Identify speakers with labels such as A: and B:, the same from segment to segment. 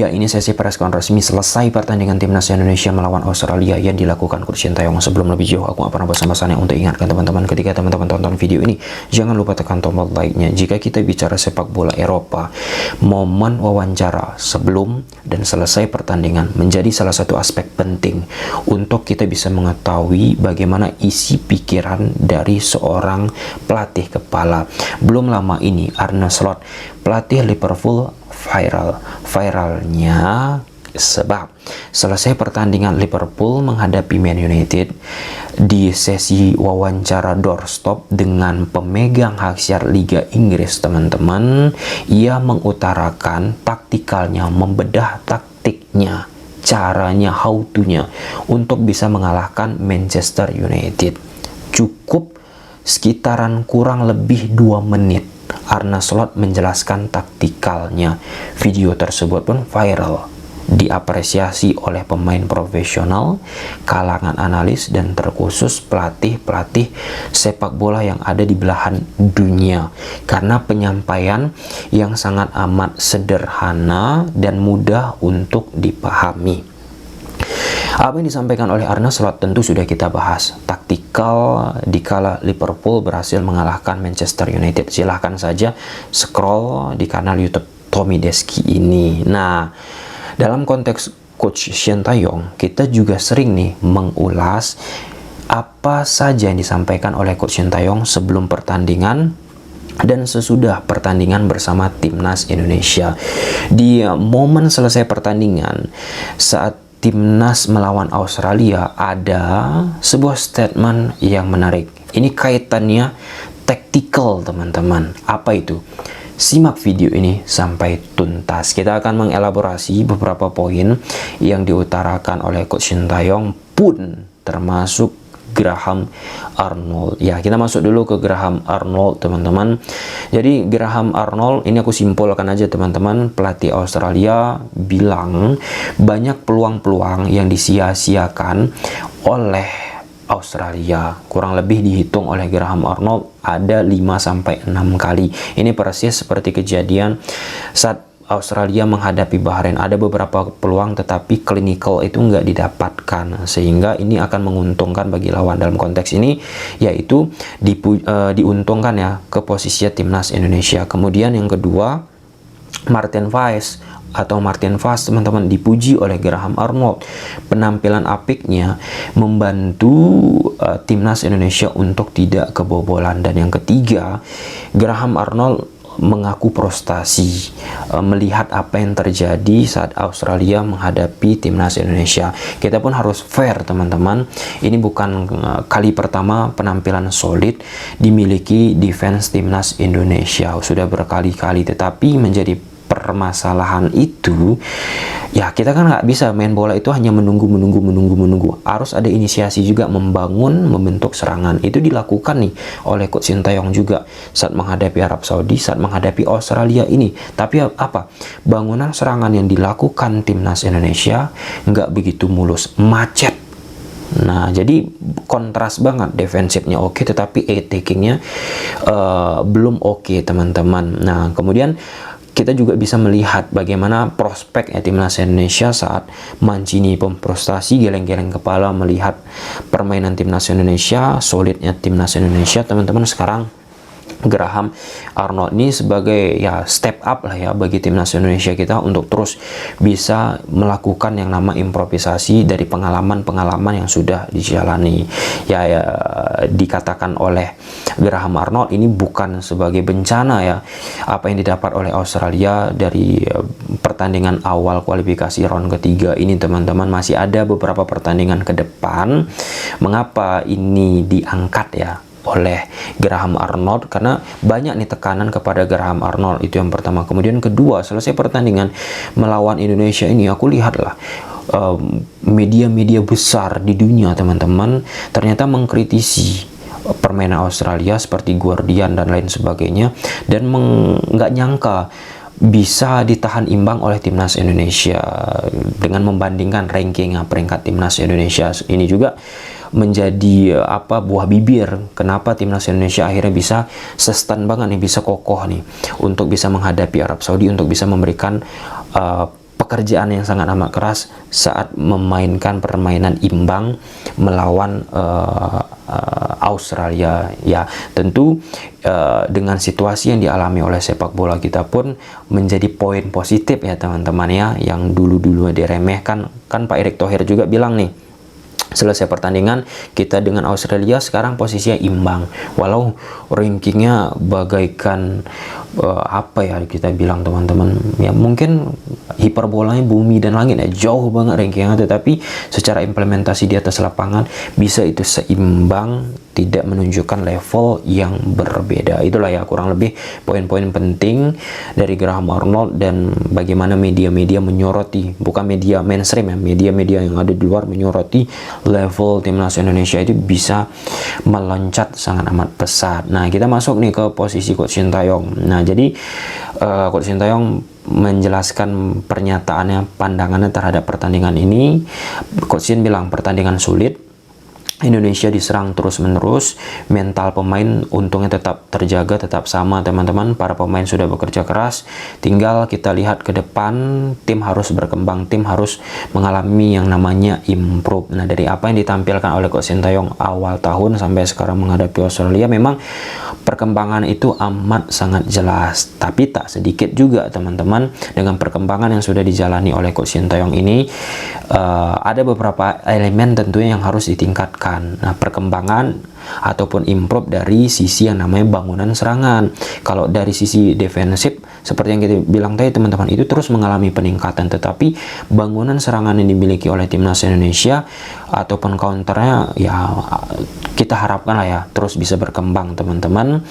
A: Ya, ini sesi preskon resmi selesai pertandingan timnas Indonesia melawan Australia yang dilakukan Coach Sintayong. Sebelum lebih jauh, aku pernah bosan-bosannya untuk ingatkan teman-teman, ketika teman-teman tonton video ini, jangan lupa tekan tombol like-nya. Jika kita bicara sepak bola Eropa, momen wawancara sebelum dan selesai pertandingan menjadi salah satu aspek penting untuk kita bisa mengetahui bagaimana isi pikiran dari seorang pelatih kepala. Belum lama ini, Arne Slot, pelatih Liverpool, viralnya sebab selesai pertandingan Liverpool menghadapi Man United di sesi wawancara doorstop dengan pemegang hak siar Liga Inggris, teman-teman, ia mengutarakan taktikalnya, membedah taktiknya, caranya, how to-nya untuk bisa mengalahkan Manchester United. Cukup sekitaran kurang lebih 2 menit Arne Slot menjelaskan taktikalnya. Video tersebut pun viral, diapresiasi oleh pemain profesional, kalangan analis, dan terkhusus pelatih-pelatih sepak bola yang ada di belahan dunia, karena penyampaian yang sangat amat sederhana dan mudah untuk dipahami. Apa yang disampaikan oleh Arne Slot tentu sudah kita bahas. Taktikal dikala Liverpool berhasil mengalahkan Manchester United. Silahkan saja scroll di kanal YouTube Tommy Deski ini. Nah, dalam konteks Coach Sintayong, kita juga sering nih mengulas apa saja yang disampaikan oleh Coach Sintayong sebelum pertandingan dan sesudah pertandingan bersama timnas Indonesia. Di momen selesai pertandingan, saat timnas melawan Australia, ada sebuah statement yang menarik. Ini kaitannya tactical, teman-teman. Apa itu? Simak video ini sampai tuntas. Kita akan mengelaborasi beberapa poin yang diutarakan oleh Coach Sintayong, pun termasuk Graham Arnold. Ya, kita masuk dulu ke Graham Arnold, teman-teman. Jadi Graham Arnold ini aku simpulkan aja, teman-teman. Pelatih Australia bilang banyak peluang-peluang yang disia-siakan oleh Australia. Kurang lebih dihitung oleh Graham Arnold ada 5-6 kali. Ini persis seperti kejadian saat Australia menghadapi Bahrain. Ada beberapa peluang tetapi clinical itu nggak didapatkan, sehingga ini akan menguntungkan bagi lawan. Dalam konteks ini yaitu diuntungkan ya ke posisi timnas Indonesia. Kemudian yang kedua, Martin Weiss atau Martin Fast, teman-teman, dipuji oleh Graham Arnold. Penampilan apiknya membantu timnas Indonesia untuk tidak kebobolan. Dan yang ketiga, Graham Arnold mengaku frustasi melihat apa yang terjadi saat Australia menghadapi timnas Indonesia. Kita pun harus fair, teman-teman. Ini bukan kali pertama penampilan solid dimiliki defense timnas Indonesia. Sudah berkali-kali, tetapi menjadi permasalahan itu ya, kita kan nggak bisa main bola itu hanya menunggu. Harus ada inisiasi juga, membentuk serangan. Itu dilakukan nih oleh Coach Sintayong juga saat menghadapi Arab Saudi, saat menghadapi Australia ini. Tapi apa? Bangunan serangan yang dilakukan timnas Indonesia nggak begitu mulus, macet. Nah, jadi kontras banget. Defensifnya oke, tetapi attacking-nya belum oke, teman-teman. Nah, kemudian kita juga bisa melihat bagaimana prospek timnas Indonesia saat Mancini frustasi, geleng-geleng kepala melihat permainan timnas Indonesia, solidnya timnas Indonesia, teman-teman. Sekarang Graham Arnold ini sebagai ya step up lah ya bagi timnas Indonesia kita untuk terus bisa melakukan yang nama improvisasi dari pengalaman-pengalaman yang sudah dijalani. Ya, dikatakan oleh Graham Arnold ini bukan sebagai bencana ya apa yang didapat oleh Australia dari pertandingan awal kualifikasi round ketiga ini, teman-teman. Masih ada beberapa pertandingan ke depan. Mengapa ini diangkat ya oleh Graham Arnold? Karena banyak nih tekanan kepada Graham Arnold, itu yang pertama. Kemudian kedua, selesai pertandingan melawan Indonesia ini, aku lihatlah media-media besar di dunia, teman-teman, ternyata mengkritisi permainan Australia seperti Guardian dan lain sebagainya, dan nggak nyangka bisa ditahan imbang oleh timnas Indonesia dengan membandingkan ranking peringkat timnas Indonesia. Ini juga menjadi buah bibir kenapa timnas Indonesia akhirnya bisa sustain banget nih, bisa kokoh nih untuk bisa menghadapi Arab Saudi, untuk bisa memberikan pekerjaan yang sangat amat keras saat memainkan permainan imbang melawan Australia. Ya, tentu dengan situasi yang dialami oleh sepak bola kita pun menjadi poin positif ya teman-teman ya, yang dulu-dulu diremehkan. Kan Pak Erick Thohir juga bilang nih, selesai pertandingan kita dengan Australia sekarang posisinya imbang, walau rankingnya bagaikan apa ya kita bilang teman-teman ya, mungkin hiperbolanya bumi dan langit ya, jauh banget rankingnya, tetapi secara implementasi di atas lapangan bisa itu seimbang, tidak menunjukkan level yang berbeda. Itulah ya kurang lebih poin-poin penting dari Graham Arnold dan bagaimana media-media menyoroti, bukan media mainstream ya, media-media yang ada di luar menyoroti level timnas Indonesia itu bisa meloncat sangat amat pesat. Nah, kita masuk nih ke posisi Coach Sintayong. Nah, jadi Coach Sintayong menjelaskan pernyataannya, pandangannya terhadap pertandingan ini. Coach Shin bilang pertandingan sulit, Indonesia diserang terus-menerus, mental pemain untungnya tetap terjaga, tetap sama teman-teman. Para pemain sudah bekerja keras, tinggal kita lihat ke depan, tim harus berkembang, tim harus mengalami yang namanya improve. Nah, dari apa yang ditampilkan oleh Coach Sintayong awal tahun sampai sekarang menghadapi Australia, memang perkembangan itu amat sangat jelas, tapi tak sedikit juga teman-teman dengan perkembangan yang sudah dijalani oleh Coach Sintayong ini. Ada beberapa elemen tentunya yang harus ditingkatkan. Nah, perkembangan ataupun improve dari sisi yang namanya bangunan serangan. Kalau dari sisi defensif, seperti yang kita bilang tadi teman-teman, itu terus mengalami peningkatan, tetapi bangunan serangan yang dimiliki oleh timnas Indonesia ataupun counternya ya kita harapkan lah ya terus bisa berkembang teman-teman,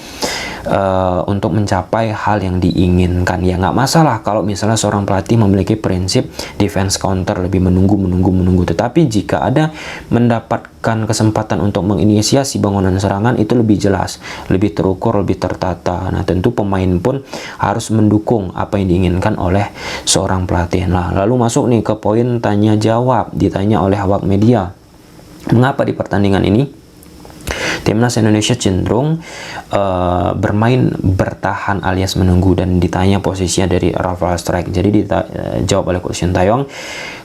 A: untuk mencapai hal yang diinginkan. Ya nggak masalah kalau misalnya seorang pelatih memiliki prinsip defense counter, lebih menunggu, tetapi jika ada mendapatkan kesempatan untuk menginisiasi bangunan serangan, itu lebih jelas, lebih terukur, lebih tertata. Nah, tentu pemain pun harus mendukung apa yang diinginkan oleh seorang pelatih. Nah, lalu masuk nih ke poin tanya jawab, ditanya oleh awak media, mengapa di pertandingan ini timnas Indonesia cenderung bermain bertahan alias menunggu, dan ditanya posisinya dari Rafael Strike. Jadi dijawab oleh Coach Sintayong,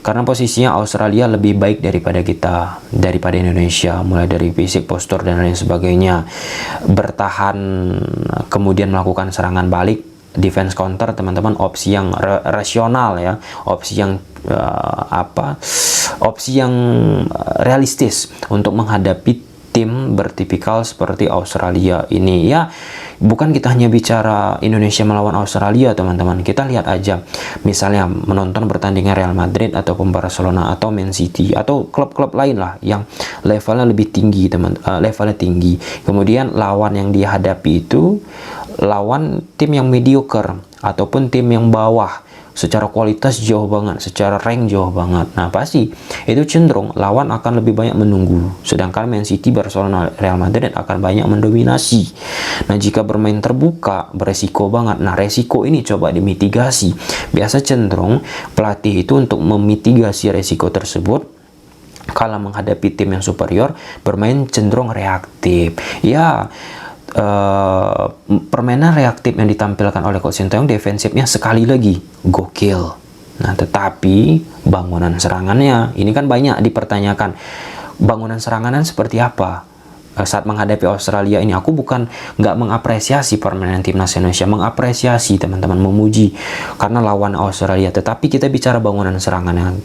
A: karena posisinya Australia lebih baik daripada kita, daripada Indonesia, mulai dari fisik, postur dan lain sebagainya. Bertahan kemudian melakukan serangan balik, defense counter teman-teman, opsi yang rasional ya, opsi yang opsi yang realistis untuk menghadapi tim bertipikal seperti Australia ini. Ya, bukan kita hanya bicara Indonesia melawan Australia teman-teman, kita lihat aja misalnya menonton pertandingan Real Madrid ataupun Barcelona atau Man City atau klub-klub lain lah yang levelnya lebih tinggi levelnya tinggi, kemudian lawan yang dihadapi itu lawan tim yang mediocre ataupun tim yang bawah, secara kualitas jauh banget, secara rank jauh banget. Nah, pasti itu cenderung lawan akan lebih banyak menunggu, sedangkan Man City, Barcelona, Real Madrid akan banyak mendominasi. Nah, jika bermain terbuka beresiko banget. Nah, resiko ini coba dimitigasi. Biasa cenderung pelatih itu untuk memitigasi resiko tersebut, kalau menghadapi tim yang superior, bermain cenderung reaktif. Ya, permainan reaktif yang ditampilkan oleh Coach Sintayong defensifnya sekali lagi gokil. Nah, tetapi bangunan serangannya ini kan banyak dipertanyakan. Bangunan serangannya seperti apa saat menghadapi Australia ini? Aku bukan nggak mengapresiasi permainan timnas Indonesia, mengapresiasi teman-teman, memuji karena lawan Australia, tetapi kita bicara bangunan serangannya.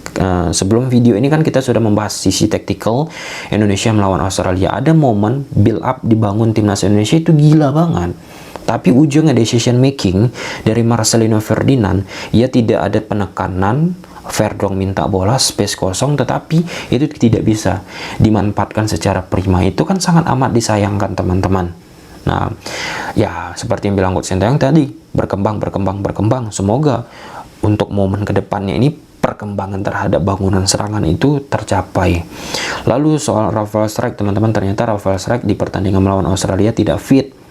A: Sebelum video ini kan kita sudah membahas sisi taktikal Indonesia melawan Australia. Ada momen build up dibangun timnas Indonesia itu gila banget, tapi ujungnya decision making dari Marcelino Ferdinand, ia tidak ada penekanan, Verdong minta bola, space kosong, tetapi itu tidak bisa dimanfaatkan secara prima. Itu kan sangat amat disayangkan teman-teman. Nah, ya seperti yang bilang Coach Sintayong tadi, berkembang. Semoga untuk momen kedepannya ini perkembangan terhadap bangunan serangan itu tercapai. Lalu soal Rafael Strike teman-teman, ternyata Rafael Strike di pertandingan melawan Australia tidak fit.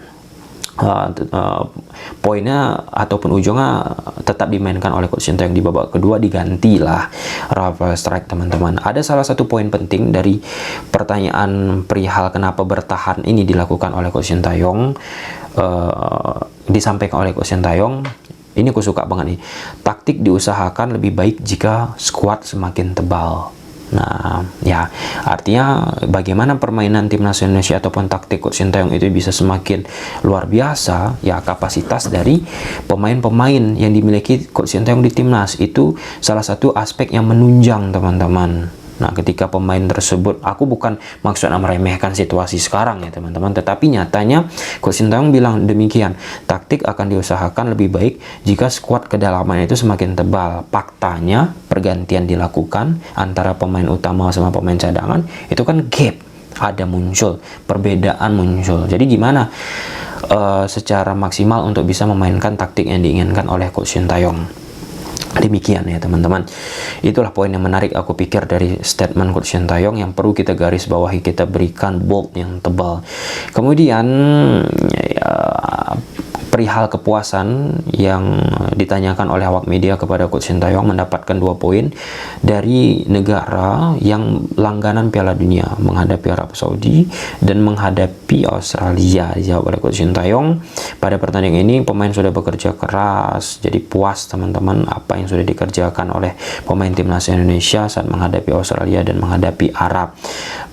A: Poinnya ataupun ujungnya tetap dimainkan oleh Coach Sintayong. Di babak kedua digantilah Rafael Strike teman-teman. Ada salah satu poin penting dari pertanyaan perihal kenapa bertahan ini dilakukan oleh Coach Sintayong, disampaikan oleh Coach Sintayong. Ini aku suka banget nih. Taktik diusahakan lebih baik jika skuad semakin tebal. Nah, ya artinya bagaimana permainan timnas Indonesia ataupun taktik Coach Sintayong itu bisa semakin luar biasa, ya kapasitas dari pemain-pemain yang dimiliki Coach Sintayong di timnas itu salah satu aspek yang menunjang, teman-teman. Nah, ketika pemain tersebut, aku bukan maksudnya meremehkan situasi sekarang ya teman-teman, tetapi nyatanya Coach Sintayong bilang demikian, taktik akan diusahakan lebih baik jika skuad kedalaman itu semakin tebal. Faktanya pergantian dilakukan antara pemain utama sama pemain cadangan, itu kan gap ada muncul, perbedaan muncul. Jadi gimana secara maksimal untuk bisa memainkan taktik yang diinginkan oleh Coach Sintayong? Demikian ya teman-teman, itulah poin yang menarik aku pikir dari statement Coach Sintayong yang perlu kita garis bawahi, kita berikan bold yang tebal. Kemudian ya, perihal kepuasan yang ditanyakan oleh awak media kepada Coach Sintayong, mendapatkan 2 poin dari negara yang langganan Piala Dunia, menghadapi Arab Saudi dan menghadapi Australia. Dijawab oleh Coach Sintayong, pada pertandingan ini pemain sudah bekerja keras, jadi puas teman-teman apa yang sudah dikerjakan oleh pemain timnas Indonesia saat menghadapi Australia dan menghadapi Arab.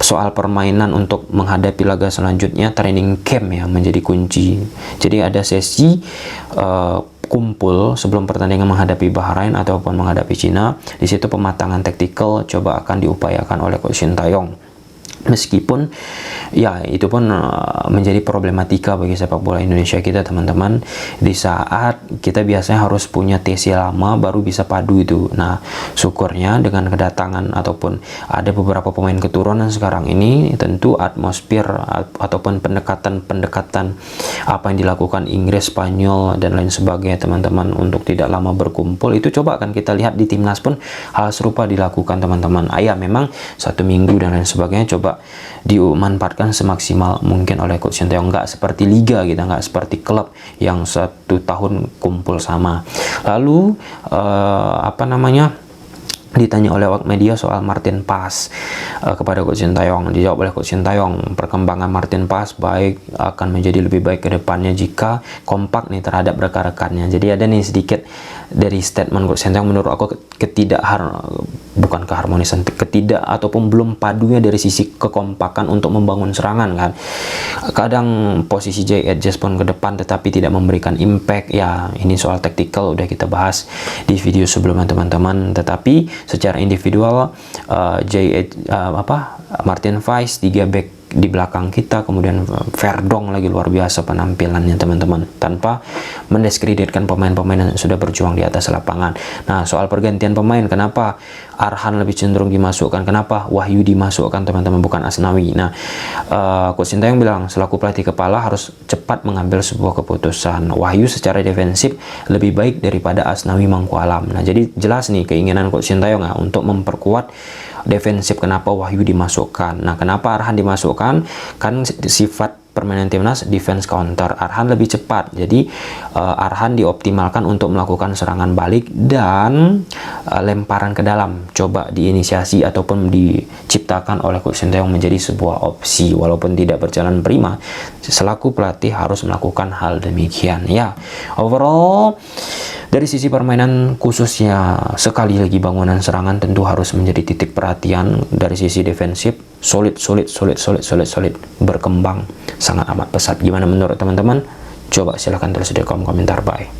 A: Soal permainan untuk menghadapi laga selanjutnya, training camp yang menjadi kunci. Jadi ada sesi kumpul sebelum pertandingan menghadapi Bahrain ataupun menghadapi Cina. Di situ pematangan taktikal coba akan diupayakan oleh Coach Sintayong. Meskipun ya itu pun menjadi problematika bagi sepak bola Indonesia kita teman-teman, di saat kita biasanya harus punya TC lama baru bisa padu itu. Nah syukurnya dengan kedatangan ataupun ada beberapa pemain keturunan sekarang ini, tentu atmosfer ataupun pendekatan apa yang dilakukan Inggris, Spanyol dan lain sebagainya teman-teman untuk tidak lama berkumpul, itu coba akan kita lihat di timnas pun hal serupa dilakukan teman-teman. Ya memang 1 minggu dan lain sebagainya coba dimanfaatkan semaksimal mungkin oleh Coach Sintayong. Nggak seperti liga kita, nggak seperti klub yang 1 tahun kumpul sama. Lalu ditanya oleh awak media soal Martin Paes kepada Coach Sintayong. Dijawab oleh Coach Sintayong, perkembangan Martin Paes baik, akan menjadi lebih baik ke depannya jika kompak nih terhadap rekan-rekannya. Jadi ada nih sedikit dari statement Coach Sintayong, menurut aku ketidak ataupun belum padunya dari sisi kekompakan untuk membangun serangan kan. Kadang posisi Jay adjust pun ke depan tetapi tidak memberikan impact. Ya ini soal tactical udah kita bahas di video sebelumnya teman-teman. Tetapi secara individual Martin Paes 3 back di belakang kita, kemudian Verdong lagi luar biasa penampilannya teman-teman, tanpa mendiskreditkan pemain-pemain yang sudah berjuang di atas lapangan. Nah soal pergantian pemain, kenapa Arhan lebih cenderung dimasukkan, kenapa Wahyu dimasukkan teman-teman bukan Asnawi. Nah Coach Sintayong bilang selaku pelatih kepala harus cepat mengambil sebuah keputusan. Wahyu secara defensif lebih baik daripada Asnawi Mangkualam. Nah jadi jelas nih keinginan Coach Sintayong untuk memperkuat defensif. Kenapa Wahyu dimasukkan? Nah kenapa Arhan dimasukkan? Kan sifat permainan timnas defense counter, Arhan lebih cepat, jadi Arhan dioptimalkan untuk melakukan serangan balik dan lemparan ke dalam coba diinisiasi ataupun diciptakan oleh Coach Sintayong menjadi sebuah opsi. Walaupun tidak berjalan prima, selaku pelatih harus melakukan hal demikian. Ya overall dari sisi permainan khususnya, sekali lagi bangunan serangan tentu harus menjadi titik perhatian. Dari sisi defensif solid, berkembang sangat amat pesat. Gimana menurut teman-teman? Coba silahkan tulis di kolom komentar. Bye.